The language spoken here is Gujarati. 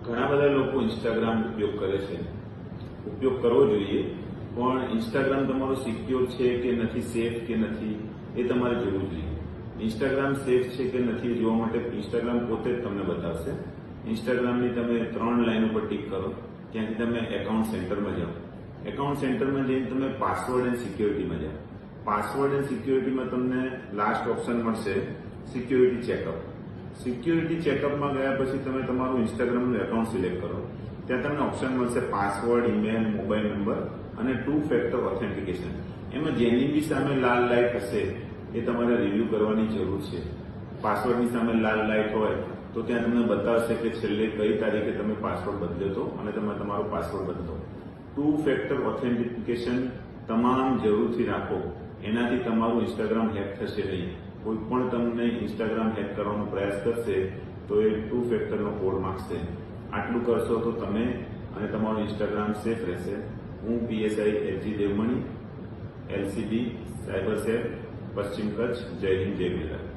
ઘણા બધા લોકો ઇન્સ્ટાગ્રામ ઉપયોગ કરે છે. ઉપયોગ કરવો જોઈએ, પણ ઇન્સ્ટાગ્રામ તમારું સિક્યોર છે કે નથી, સેફ કે નથી, એ તમારે જોવું જોઈએ. ઇન્સ્ટાગ્રામ સેફ છે કે નથી જોવા માટે ઇન્સ્ટાગ્રામ પોતે જ તમને બતાવશે. ઇન્સ્ટાગ્રામની તમે 3 લાઈન ઉપર ટિક કરો, ત્યાંથી તમે એકાઉન્ટ સેન્ટરમાં જાઓ. એકાઉન્ટ સેન્ટરમાં જઈને તમે પાસવર્ડ એન્ડ સિક્યોરિટીમાં જાઓ. પાસવર્ડ એન્ડ સિક્યોરિટીમાં તમને લાસ્ટ ઓપ્શન મળશે સિક્યોરિટી ચેકઅપ. સિક્યોરિટી ચેકઅપમાં ગયા પછી તમે તમારું ઇન્સ્ટાગ્રામનું એકાઉન્ટ સિલેક્ટ કરો. ત્યાં તમને ઓપ્શન મળશે પાસવર્ડ, ઈમેલ, મોબાઈલ નંબર અને 2 ફેક્ટર ઓથેન્ટિકેશન. એમાં જેની બી સામે લાલ લાઇટ હશે એ તમારે રિવ્યુ કરવાની જરૂર છે. પાસવર્ડની સામે લાલ લાઇટ હોય તો ત્યાં તમને બતાવશે કે છેલ્લે કઈ તારીખે તમે પાસવર્ડ બદલ્યો હતો અને તમે તમારો પાસવર્ડ બદલો. 2 ફેક્ટર ઓથેન્ટિકેશન તમામ જરૂરથી રાખો. એનાથી તમારું ઇન્સ્ટાગ્રામ હેક થશે નહીં. કોઈ પણ તમને ઇન્સ્ટાગ્રામ હેક કરવાનો પ્રયાસ કરશે તો એ 2 ફેક્ટરનો કોડ માંગશે. આટલું કરશો તો તમે અને તમારું ઇન્સ્ટાગ્રામ સેફ રહેશે. હું PSI LG Devmani, LCB cyber cell, પશ્ચિમ કચ્છ. જય હિન્દ, જય ગુજરાત.